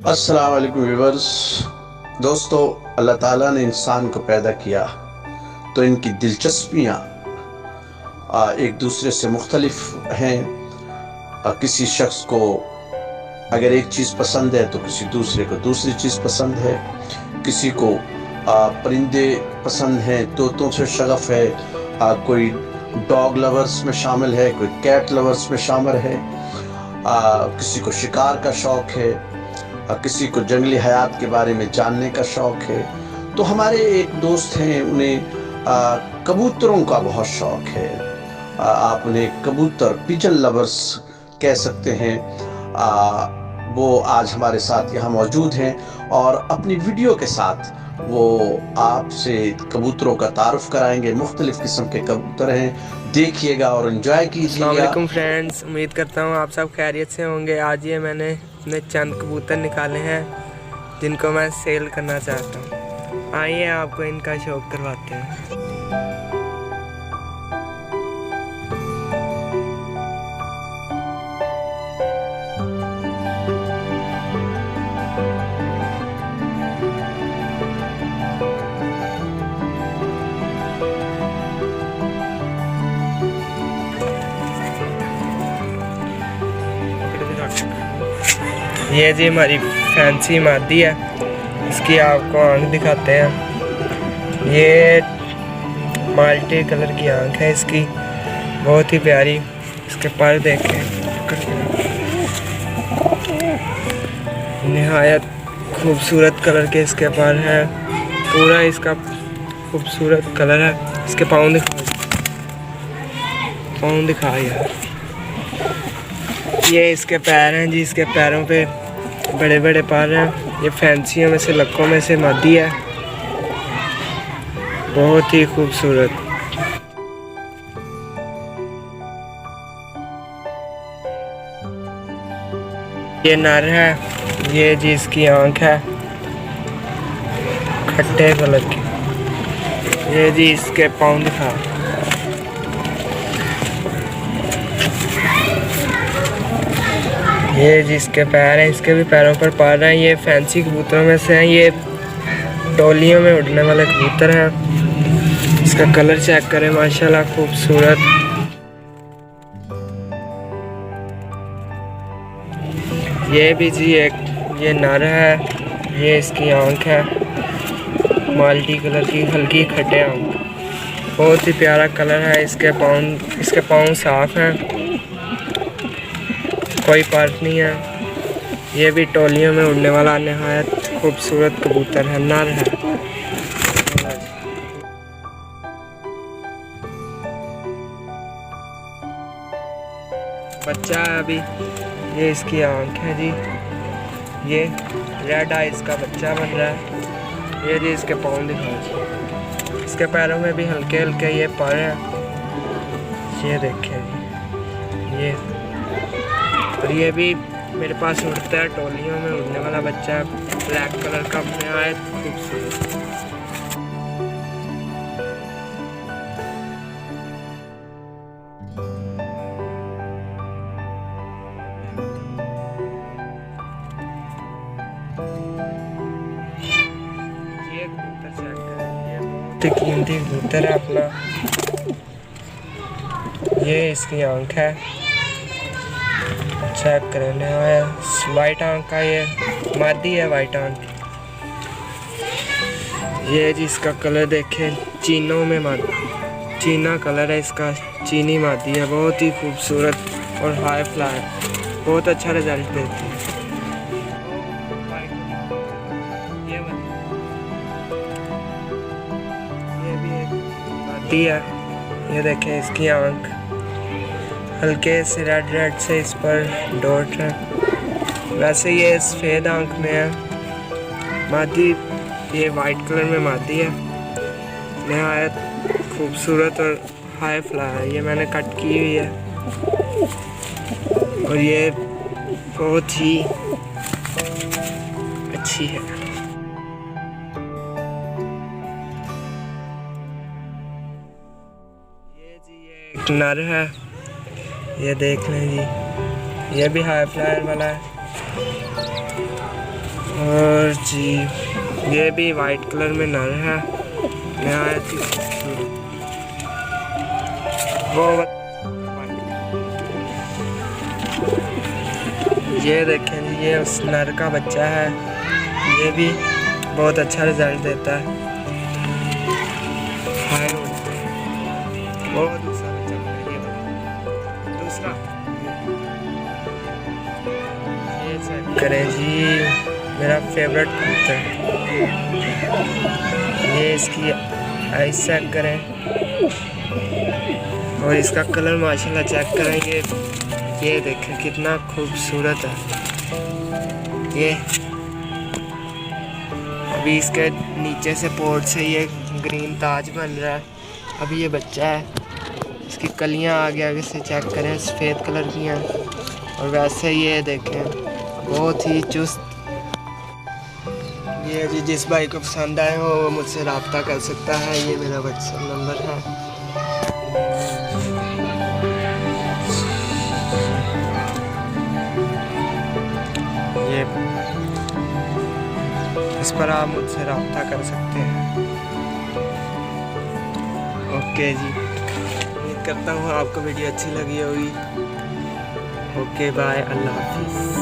अस्सलाम वालेकुम व्यूअर्स। दोस्तों, अल्लाह ताला ने इंसान को पैदा किया तो इनकी दिलचस्पियाँ एक दूसरे से मुख्तलिफ हैं। किसी शख्स को अगर एक चीज़ पसंद है तो किसी दूसरे को दूसरी चीज़ पसंद है। किसी को परिंदे पसंद हैं, तोतों से शगफ़ है, कोई डॉग लवर्स में शामिल है, कोई कैट लवर्स में शामिल है, किसी को शिकार का शौक़ है, किसी को जंगली हयात के बारे में जानने का शौक़ है। तो हमारे एक दोस्त हैं, उन्हें कबूतरों का बहुत शौक़ है। आप उन्हें कबूतर पिजन लवर्स कह सकते हैं। वो आज हमारे साथ यहाँ मौजूद हैं और अपनी वीडियो के साथ वो आपसे कबूतरों का तारुफ कराएंगे। मुख्तलिफ़ किस्म के कबूतर हैं, देखिएगा और एंजॉय कीजिएगा। अस्सलाम वालेकुम फ्रेंड्स, उम्मीद करता हूँ आप सब खैरियत से होंगे। आज ये मैंने अपने चंद कबूतर निकाले हैं जिनको मैं सेल करना चाहता हूँ। आइए आपको इनका शौक करवाते हैं। ये जी हमारी फैंसी मादी है, इसकी आपको आँख दिखाते हैं। ये माल्टे कलर की आँख है इसकी, बहुत ही प्यारी। इसके पर देखें, निहायत खूबसूरत कलर के इसके पर हैं। पूरा इसका खूबसूरत कलर है। इसके पाँव दिखा यार। ये इसके पैर हैं जी, इसके पैरों पे बड़े बड़े पर हैं। ये फैंसियों में से लक्कों में से मादी है, बहुत ही खूबसूरत। ये नर है, ये जी इसकी आँख है खट्टे कलर की। ये जी इसके पाँव दिखा। ये जिसके पैर हैं, इसके भी पैरों पर पर हैं। ये फैंसी कबूतरों में से हैं, ये टोलियों में उड़ने वाले कबूतर हैं। इसका कलर चेक करें, माशाल्लाह खूबसूरत। ये भी जी एक ये नर है, ये इसकी आँख है माल्टी कलर की, हल्की खट्टे आँख, बहुत ही प्यारा कलर है। इसके पाँव साफ हैं, कोई पार्ट नहीं है। ये भी टोलियों में उड़ने वाला निहायत खूबसूरत कबूतर है, नर है। बच्चा है अभी। ये इसकी आँख है जी, ये रेड आइज का बच्चा बन रहा है। ये जी इसके पाँव दिखाओ, इसके पैरों में भी हल्के हल्के ये पर हैं। ये देखिए जी, ये और ये भी मेरे पास उड़ता है, टोलियों में उड़ने वाला बच्चा है, ब्लैक कलर का, निहायत खूबसूरत। ये कबूतर चेक करें, ये बहुत ही कीमती कबूतर है अपना। ये इसकी आँख है, चेक करें, वाइट आँख का, ये मादी है वाइट आँख। ये जिसका कलर देखें, चीनों में मादी, चीना कलर है इसका, चीनी मादी है, बहुत ही खूबसूरत और हाई फ्लाई, बहुत अच्छा रिजल्ट देती है। ये भी एक मादी है, ये देखें इसकी आँख हल्के से रेड से इस पर डॉट है। वैसे ये सफ़ेद आँख में है मादी, ये वाइट कलर में मादी है, निहायत खूबसूरत और हाई फ्लाई है। ये मैंने कट की हुई है और ये बहुत ही अच्छी है। ये जी ये एक नर है, ये देख लें जी, ये भी हाई फ्लायर वाला है। और जी ये भी वाइट कलर में नर है, नहायत ही खूबसूरत। ये देखें जी, ये उस नर का बच्चा है, ये भी बहुत अच्छा रिजल्ट देता है। वो दूसरा बच्चा है, ये दूसरा, ये चेक करें जी, मेरा फेवरेट कबूतर। ये इसकी आइस चेक करें और इसका कलर माशाल्लाह चेक करें। ये देखें कितना खूबसूरत है। ये अभी इसके नीचे से पोर्ट से ये ग्रीन ताज बन रहा है। अभी ये बच्चा है, इसकी कलियां आगे आगे से चेक करें, सफ़ेद कलर की हैं। और वैसे ये देखें बहुत ही चुस्त। ये जी जिस भाई को पसंद आए हो वो मुझसे रब्ता कर सकता है, ये मेरा व्हाट्सएप नंबर है। ये इस पर आप मुझसे रब्ता कर सकते हैं। ओके जी, उम्मीद करता हूँ आपको वीडियो अच्छी लगी होगी। ओके बाय, अल्लाह हाफिज़।